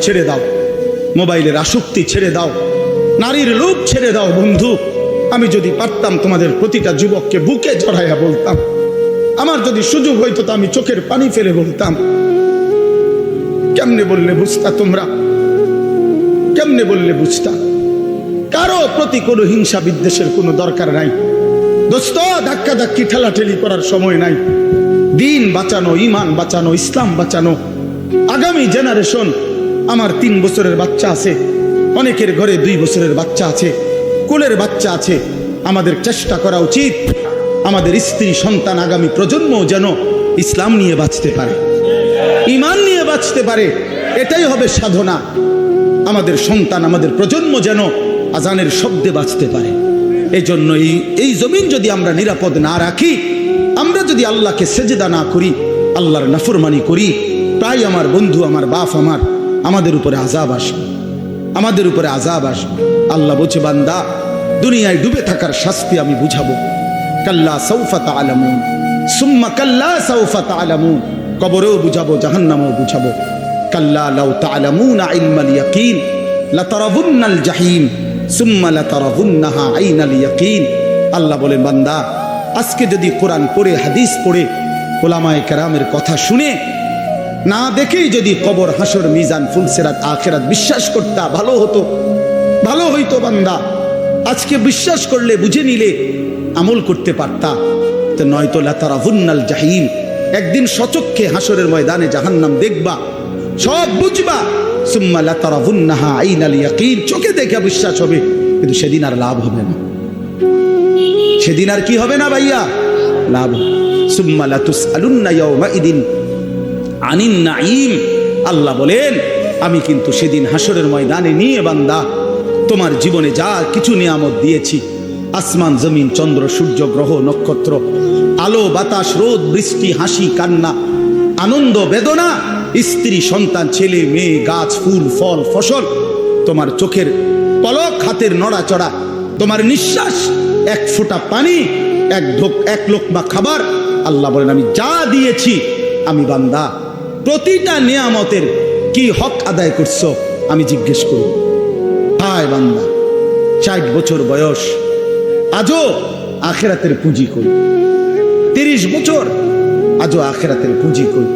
ছেড়ে দাও, মোবাইলের আসক্তি ছেড়ে দাও, নারীর লোভ ছেড়ে দাও। বন্ধু, আমি যদি পারতাম তোমাদের প্রতিটা যুবককে বুকে জড়াইয়া বলতাম, আমার যদি সুযোগ হইতো তো আমি চোখের পানি ফেলে বলতাম। কেমনে বললে বুঝতা তোমরা? কেমনে বললে বুঝতা? কারো প্রতি কোনো হিংসা বিদ্বেষের কোনো দরকার নাই দোস্ত। ধাক্কা ধাক্কি ঠেলাঠেলি করার সময় নাই। দিন বাঁচানো, ইমান বাঁচানো, ইসলাম বাঁচানো, আগামী জেনারেশন। আমার 3 বছরের বাচ্চা আছে, অনেকের ঘরে 2 বছরের বাচ্চা আছে, কোলের বাচ্চা আছে। আমাদের চেষ্টা করা উচিত আমাদের স্ত্রী সন্তান আগামী প্রজন্ম যেন ইসলাম নিয়ে বাঁচতে পারে, ইমান নিয়ে বাঁচতে পারে। এটাই হবে সাধনা। আমাদের সন্তান, আমাদের প্রজন্ম যেন আজানের শব্দে বাঁচতে পারে। এই জন্য এই জমিন যদি আমরা নিরাপদ না রাখি, আমরা যদি আল্লাহকে সেজদা না করি, আল্লাহর নাফরমানি করি, প্রায় আমার বন্ধু, আমার বাপ, আমাদের উপরে আযাব আসবে, আমাদের উপরে আযাব আসবে। আল্লাহ বলছে, বান্দা, দুনিয়ায় ডুবে থাকার শাস্তি আমি বুঝাবো। কাল্লা সাউফা তা'লামুন সুম্মা কাল্লা সাউফা তা'লামুন। কবরেও বুঝাবো, জাহান্নামেও বুঝাবো। কাল্লা লাউ তা'লামুনা ইলমাল ইয়াকিন লাতারাবুন্নাল জাহিম সুম্মা লাতারাবুন্নাহা আইনাল ইয়াকিন। আল্লাহ বলেন, বান্দা, আজকে যদি কোরআন পড়ে, হাদিস পড়ে, উলামায়ে কেরামের কথা শুনে, না দেখেই যদি কবর, হাসর, মিজান, ফুলসিরাত, আখিরাত বিশ্বাস করতা, ভালো হতো, ভালো হইতো। বান্দা, আজকে বিশ্বাস করলে, বুঝে নিলে, আমল করতে পারতা। তো নয়তো লাতারাবুন্নাল জাহিম, একদিন সচক্ষে হাসরের ময়দানে জাহান্নাম দেখবা, সব বুঝবা। সুম্মা লাতারাবুন্নাহা আইনাল ইয়াকিন, চোখে দেখে বিশ্বাস হবে, কিন্তু সেদিন আর লাভ হবে না। সেদিন আর কি হবে না ভাইয়া? লাভ। সুম্মা লাতুসআলুন্না ইয়াওমাইদিন আনিন নাঈম। আল্লাহ বলেন, আমি কিন্তু সেদিন হাসরের ময়দানে নিয়ে বান্দা তোমার জীবনে যা কিছু নিয়ামত দিয়েছি, আসমান, জমিন, চন্দ্র, সূর্য, গ্রহ, নক্ষত্র, আলো, বাতাস, রোদ, বৃষ্টি, হাসি, কান্না, আনন্দ, বেদনা, স্ত্রী, সন্তান, ছেলে, মেয়ে, গাছ, ফুল, ফল, ফসল, তোমার চোখের পলক, হাতের নড়াচড়া, তোমার নিঃশ্বাস, এক ফোঁটা পানি, এক লোকমা খাবার। আল্লাহ বলেন, আমি যা দিয়েছি, আমি বান্দা প্রতিটা নিয়ামতের কি হক আদায় করছো আমি জিজ্ঞেস করি। হায় বান্দা, 60 বছর বয়স, আজও আখিরাতের পুঁজি করি। 30 বছর, আজও আখিরাতের পুঁজি করি।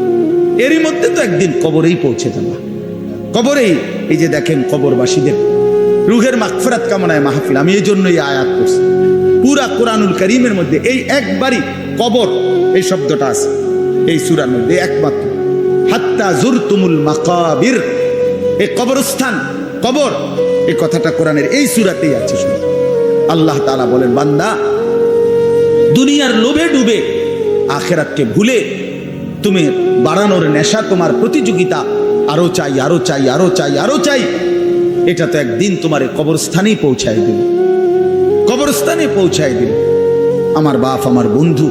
এরই মধ্যে তো একদিন কবরেই পৌঁছে যাবা। কবরেই, এই যে দেখেন কবরবাসীদের রুহের মাগফিরাত কামনায় মাহফিল। আমি এই জন্যই আয়াত করছি। পুরা কোরআনুল কারীমের মধ্যে এই একবারই কবর এই শব্দটা আছে এই সূরার মধ্যে একমাত্র। হাত্তা জুরতুমুল মাকাবির, এই কবরস্থান, কবর, এই কথাটা কোরআনের এই সূরাতেই আছে। আল্লাহ তাআলা বলেন, বান্দা, দুনিয়ার লোভে ডুবে আখিরাতকে ভুলে তুমি বাড়ানোর নেশা, তোমার প্রতিযোগিতা, আরো চাই, আরো চাই, আরো চাই, আরো চাই, এটা তো একদিন তোমার কবরস্থানেই পৌঁছায় দিবে, কবরস্থানে পৌঁছায় দিবে। আমার বাপ, আমার বন্ধু,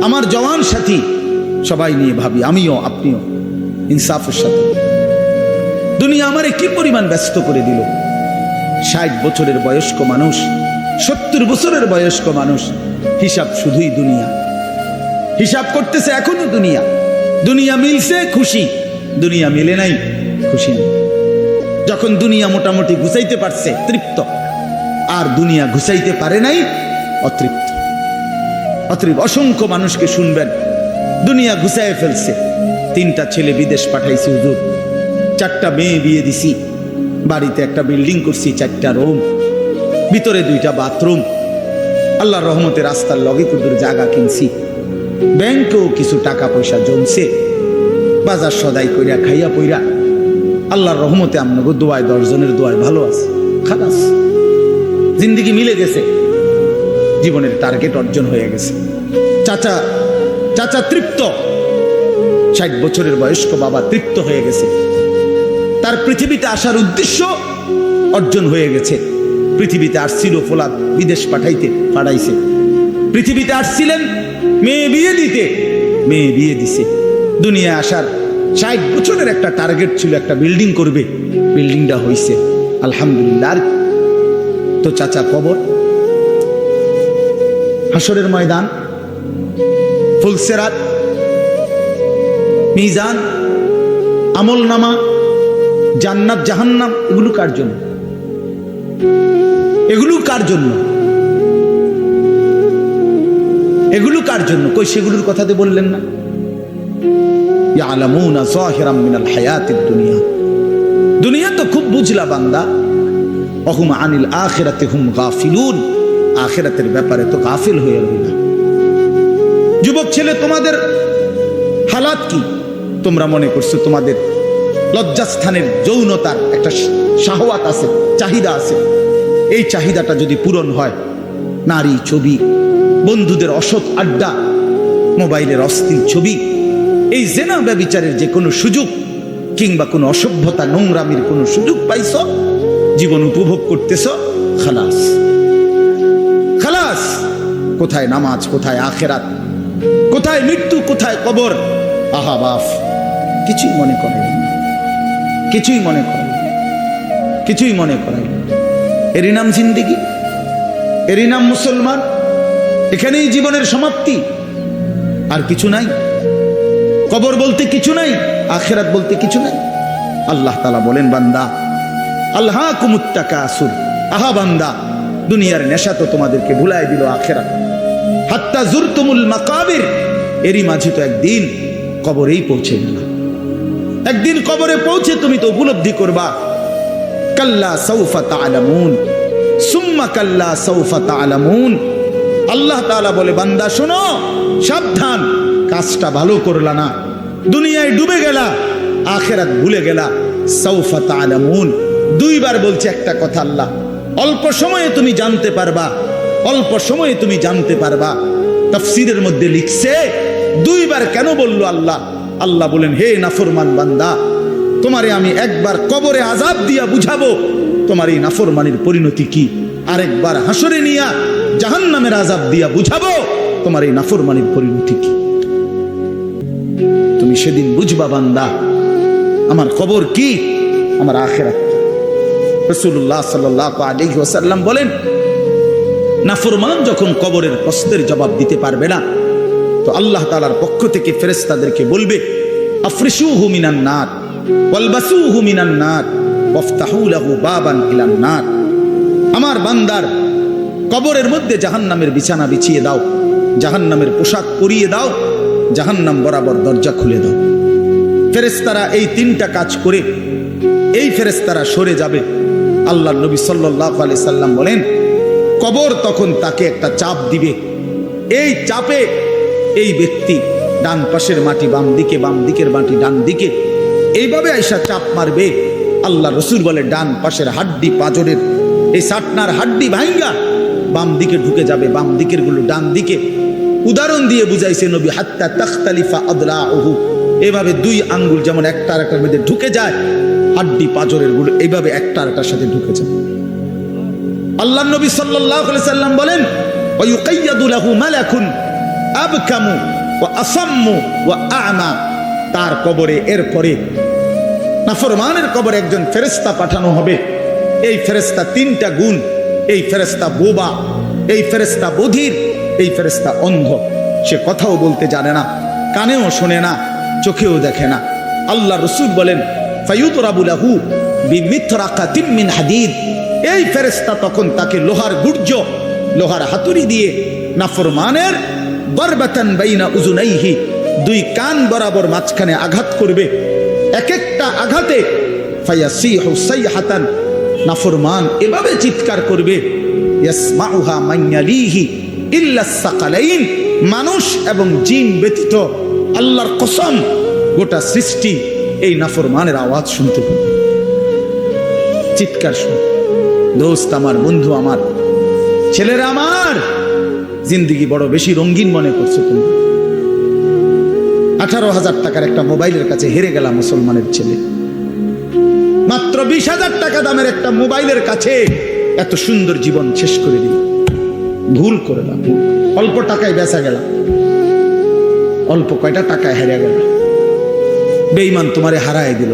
আমার জওয়ান সাথী, সবাই নিয়ে ভাবি, আমিও, আপনিও ইনসাফের সাথে। দুনিয়া আমারে কি পরিমাণ ব্যস্ত করে দিল। 60 বছরের বয়স্ক মানুষ, 70 বছরের বয়স্ক মানুষ, হিসাব শুধুই দুনিয়া, হিসাব করতেছে এখনো দুনিয়া। দুনিয়া মিলছে খুশি, দুনিয়া মিলে নাই খুশি নেই। যখন দুনিয়া মোটামুটি ঘুষাইতে পারছে তৃপ্ত, আর দুনিয়া ঘুষাইতে পারে নাই অতৃপ্ত। অতৃপ্ত অসংখ্য মানুষকে শুনবেন, দুনিয়া ঘুষাইয়ে ফেলছে। 3টা ছেলে বিদেশ পাঠাইছি হুজুর, 4টা মেয়ে বিয়ে দিছি, বাড়িতে একটা বিল্ডিং করছি, 4টা রুম, ভিতরে 2টা বাথরুম, আল্লাহর রহমতে রাস্তার লগে কুদুর জায়গা কিনছি, ব্যাংকেও কিছু টাকা পয়সা জমছে, বাজার সদাই কইরা খাইয়া পইরা আল্লাহর রহমতে আপনাকে দোয়ায়, 10 জনের দোয়ায় ভালো আছে। খালাস, জিন্দিগি মিলে গেছে, জীবনের টার্গেট অর্জন হয়ে গেছে। চাচা তৃপ্ত, 60 বছরের বয়স্ক বাবা তৃপ্ত হয়ে গেছে, তার পৃথিবীতে আসার উদ্দেশ্য অর্জন হয়ে গেছে। পৃথিবীতে আসছিল ফোলাদ বিদেশ পাঠাইছে, পৃথিবীতে আসছিলেন মেয়ে বিয়ে দিতে, মেয়ে বিয়ে দিছে। দুনিয়া আসার 60 বছরের একটা টার্গেট ছিল, একটা বিল্ডিং করবে, বিল্ডিংটা হইছে আলহামদুলিল্লাহ। তো চাচা কবর, হাসরের ময়দান, ফুলসিরাত, মিজান, আমলনামা, জান্নাত জাহান্নাম এগুলো কার জন্য? এগুলো কার জন্য? এগুলো কার জন্য? কই সেগুলোর কথাতে বললেন না? ইয়ালামুনা যাহিরাম মিনাল হায়াতিদ দুনিয়া, দুনিয়া তো খুব বুঝলা বান্দা, ওহুম আনিল আখিরাতি হুম গাফিলুন, আখিরাতের ব্যাপারে তো গাফিল হয়ে রইলা। যুবক ছেলে, তোমাদের হালাত কি? তোমরা মনে করছো তোমাদের লজ্জাস্থানের যৌনতার একটা শাহওয়াত আছে, চাহিদা আছে, এই চাহিদাটা যদি পূরণ হয়, নারী, ছবি, বন্ধুদের অসৎ আড্ডা, মোবাইলের অস্থির ছবি, এই জেনা ব্যভিচারের যে কোনো সুযোগ কিংবা কোনো অসভ্যতা নোংরামির কোনো সুযোগ পাইছ, জীবন উপভোগ করতেছ, খালাস খালাস। কোথায় নামাজ, কোথায় আখেরাত, কোথায় মৃত্যু, কোথায় কবর? আহা বাফ, কিছুই মনে করে না, কিছুই মনে করে, কিছুই মনে করে। এরই নাম জিন্দেগি, এরই নাম মুসলমান। এখানেই জীবনের সমাপ্তি, আর কিছু নাই। কবর বলতে কিছু নাই, আখিরাত বলতে কিছু নাই। আল্লাহ তাআলা বলেন, বান্দা আলহাকুমুত তাকাসুর, আহা বান্দা, দুনিয়ার নেশা তো তোমাদেরকে ভুলাই দিল আখিরাত। হাত্তা জুরতুমুল মাকাবির, এরই মাঝে তো একদিন কবরেই পৌঁছে গেল। একদিন কবরে পৌঁছে তুমি তো উপলব্ধি করবা, কাল্লা সাউফা তা'লামুন সুম্মা কাল্লা সাউফা তা'লামুন। আল্লাহ তাআলা বলে, বান্দা শোনো, সাবধান, কাজটা ভালো করলা না, দুনিয়ায় ডুবে গেলা, আখিরাত ভুলে গেলা। সাউফা তা'লামুন, দুইবার বলছে একটা কথা আল্লাহ। অল্প সময়ে তুমি জানতে পারবা, অল্প সময়ে তুমি জানতে পারবা। তাফসীরের মধ্যে লিখছে দুইবার কেন বললো আল্লাহ? আল্লাহ বলেন, হে নাফরমান বান্দা, তোমারে আমি একবার কবরে আযাব দিয়া বুঝাবো তোমার এই নাফরমানির পরিণতি কি, আরেকবার হাসরে নিয়া জাহান্নামের আযাব দিয়া বুঝাবো তোমার এই নাফরমানির পরিণতি কি। তুমি সেদিন বুঝবা বান্দা, আমার কবর কি, আমার আখিরাত। রাসূলুল্লাহ সাল্লাল্লাহু আলাইহি ওয়াসাল্লাম বলেন, নাফরমান যখন কবরের প্রশ্নের জবাব দিতে পারবে না, তো আল্লাহ তাআলার পক্ষ থেকে ফেরেশতাদেরকে বলবে, আফরিশুহু মিনান নার ওয়ালবাসুহু মিনান নার ওয়াফতাহু লাহু বাবান ইলান নার। আমার বান্দার কবরের মধ্যে জাহান্নামের বিছানা বিছিয়ে দাও, জাহান্নামের পোশাক পরিয়ে দাও, জাহান্নাম বরাবর দরজা খুলে দাও। ফেরেশতারা এই তিনটা কাজ করে এই ফেরেশতারা সরে যাবে। আল্লাহর নবী সাল্লাল্লাহু আলাইহি সাল্লাম বলেন, কবর তখন তাকে একটা চাপ দিবে, এই চাপে এই ব্যক্তি ডান পাশের মাটি বাম দিকে, বাম দিকের মাটি ডান দিকে, এইভাবে আইসা চাপ মারবে। আল্লাহ রসুল বলে, ডান পাশের হাড্ডি পাঁজরের এই সাটনার হাড্ডি ভাঙ্গা বাম দিকে ঢুকে যাবে, বাম দিকের গুলো ডান দিকে। উদাহরণ দিয়ে বুঝাইছে নবী, হাত্তা তাখতালিফা আদলাউহু, এভাবে দুই আঙ্গুল যেমন একটা আর একটার মধ্যে ঢুকে যায়, হাড্ডি পাঁজরের গুলো এইভাবে একটা আর একটার সাথে ঢুকে যায়। আল্লাহ নবী সাল্লাল্লাহু আলাইহি সাল্লাম বলেন, ওয়া ইউকাইয়াদু লাহু মালাকুন আবকামু ওয়া আসাম্মু ওয়া আ'মা। তার কবরে এরপরে নাফরমানের কবরে একজন ফেরেশতা পাঠানো হবে। এই ফেরেশতা তিনটা গুণ, এই ফেরেশতা বোবা, এই ফেরেশতা বধির, এই ফেরেশতা অন্ধ। সে কথাও বলতে জানে না, কানেও শোনে না, চোখেও দেখে না। আল্লাহ রাসূল বলেন, ফায়ুতরাবু লাহু বিমিথরাকাতিন মিন হাদিদ। এই ফেরেশতা তখন তাকে লোহার গুর্জ, লোহার হাতুড়ি দিয়ে নাফরমানের দরবাতান বাইনা উযুনাইহি, দুই কান বরাবর মাঝখানে আঘাত করবে। এক একটা আঘাতে ফায়াসিহু সাইহাতান, নাফরমান এভাবে চিৎকার করবে, ইয়াসমাউহা মান ইয়ালিহি ইল্লা সাকালাইন, মানুষ এবং জিন ব্যতীত আল্লাহর কসম গোটা সৃষ্টি এই নাফরমানের আওয়াজ শুনতে পাবে, চিৎকার শুনে। দোস্ত আমার, বন্ধু আমার, ছেলেরা আমার, জিন্দেগি বড় বেশি রঙিন মনে করছো তুমি। 18,000 টাকার একটা মোবাইলের কাছে হেরে গেলাম মুসলমানের ছেলে। মাত্র 20,000 টাকা দামের একটা মোবাইলের কাছে এত সুন্দর জীবন শেষ করে দিল। ভুল করলাম, অল্প টাকায় বেচা গেলাম, অল্প কয়টা টাকায় হেরে গেল। বেঈমান তোমারে হারায় দিল।